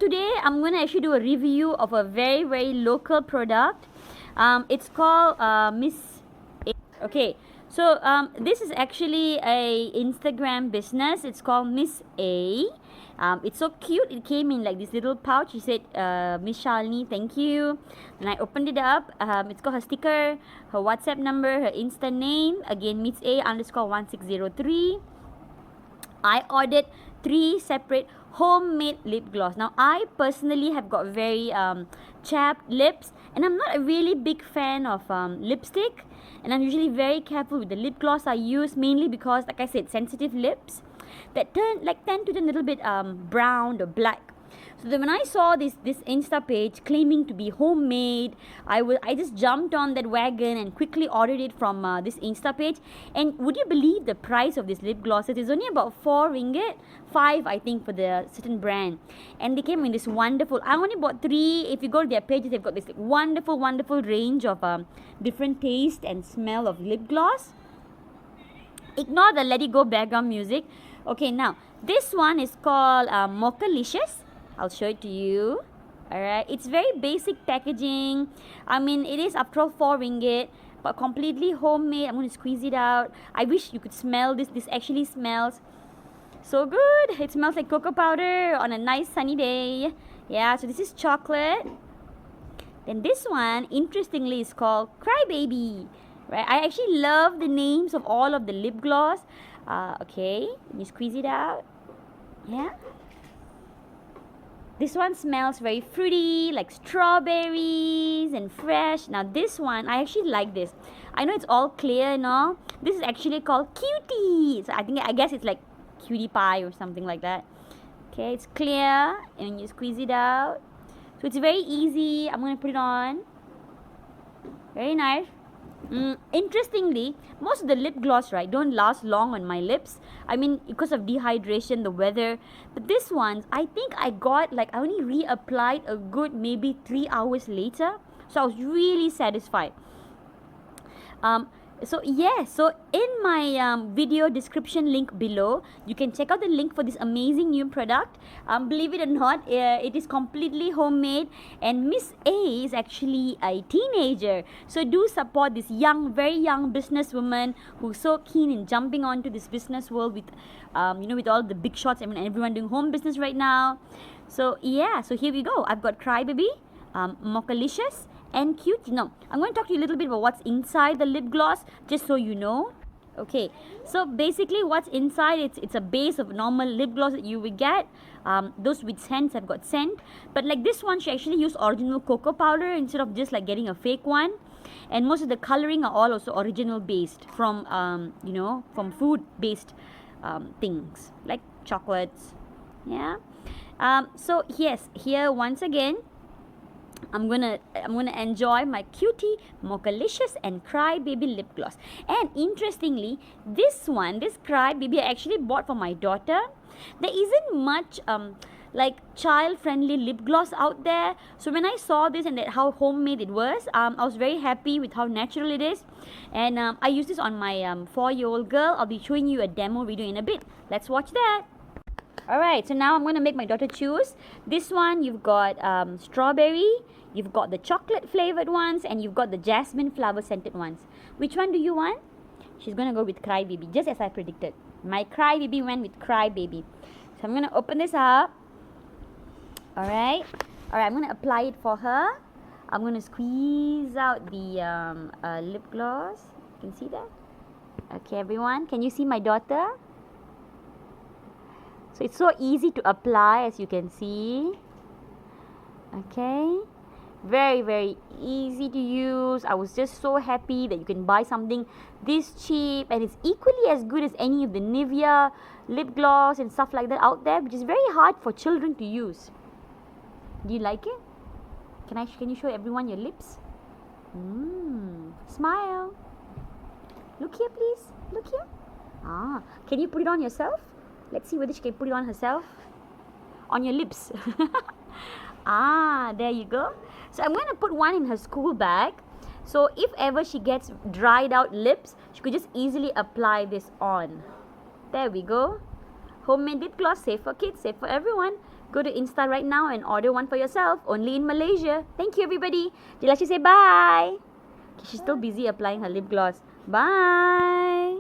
today I'm going to actually do a review of a very, very local product. It's called Miss A. Okay, so this is actually a Instagram business. It's called Miss A. It's so cute. It came in like this little pouch. She said, Miss Shalini, thank you. And I opened it up. It's got her sticker, her WhatsApp number, her Insta name. Again, Miss A _1603. I ordered 3 separate homemade lip gloss. Now, I personally have got very chapped lips, and I'm not a really big fan of lipstick, and I'm usually very careful with the lip gloss I use, mainly because, like I said, sensitive lips that tend to turn a little bit brown or black. So then when I saw this Insta page claiming to be homemade, I just jumped on that wagon and quickly ordered it from this Insta page. And would you believe the price of this lip glosses is only about 4 ringgit, 5 I think for the certain brand. And they came in this wonderful, I only bought 3. If you go to their pages, they've got this wonderful range of different taste and smell of lip gloss. Ignore the Let It Go background music. Okay, now this one is called Mochalicious. I'll show it to you. Alright, it's very basic packaging. I mean, it is after all 4 ringgit, but completely homemade. I'm going to squeeze it out. I wish you could smell this. This actually smells so good. It smells like cocoa powder on a nice sunny day. Yeah, so this is chocolate. Then this one, interestingly, is called Crybaby. Right, I actually love the names of all of the lip gloss. Okay, you squeeze it out. Yeah. This one smells very fruity, like strawberries and fresh. Now this one, I actually like this. I know it's all clear and all. This is actually called Cutie. So I guess it's like cutie pie or something like that. Okay, it's clear and you squeeze it out. So it's very easy. I'm going to put it on. Very nice. Interestingly, most of the lip gloss, right, don't last long on my lips. I mean, because of dehydration, the weather. But this one, I think I got, like, I only reapplied a good maybe 3 hours later. So I was really satisfied. So in my video description link below, you can check out the link for this amazing new product. Believe it or not, it is completely homemade, and Miss A is actually a teenager. So do support this very young businesswoman who's so keen in jumping onto this business world with, with all the big shots. I mean, everyone doing home business right now. So yeah, so here we go. I've got Crybaby, Mochalicious, and Cutie. Now, I'm going to talk to you a little bit about what's inside the lip gloss, just so you know. Okay, so basically what's inside, it's a base of normal lip gloss that you will get. Those with scents have got scent. But like this one, she actually used original cocoa powder instead of just like getting a fake one. And most of the coloring are all also original based from, from food based things like chocolates. Yeah. So yes, here once again, I'm gonna enjoy my Cutie, Mochalicious, and Crybaby lip gloss. And interestingly, this Crybaby I actually bought for my daughter. There isn't much like child-friendly lip gloss out there. So when I saw this and how homemade it was, I was very happy with how natural it is. And I used this on my 4-year-old girl. I'll be showing you a demo video in a bit. Let's watch that. Alright, so now I'm going to make my daughter choose. This one, you've got strawberry, you've got the chocolate flavored ones, and you've got the jasmine flower scented ones. Which one do you want? She's going to go with Crybaby, just as I predicted. My Crybaby went with Crybaby. So I'm going to open this up. Alright, I'm going to apply it for her. I'm going to squeeze out the lip gloss. You can see that? Okay, everyone, can you see my daughter? So it's so easy to apply, as you can see. Okay, very, very easy to use. I was just so happy that you can buy something this cheap, and it's equally as good as any of the Nivea lip gloss and stuff like that out there, which is very hard for children to use. Do you like it? Can you show everyone your lips? Smile. Look here, please. Look here. Can you put it on yourself? Let's see whether she can put it on herself. On your lips. There you go. So I'm going to put one in her school bag. So if ever she gets dried out lips, she could just easily apply this on. There we go. Homemade lip gloss, safe for kids, safe for everyone. Go to Insta right now and order one for yourself. Only in Malaysia. Thank you, everybody. Dilashi say bye. Okay, she's still busy applying her lip gloss. Bye.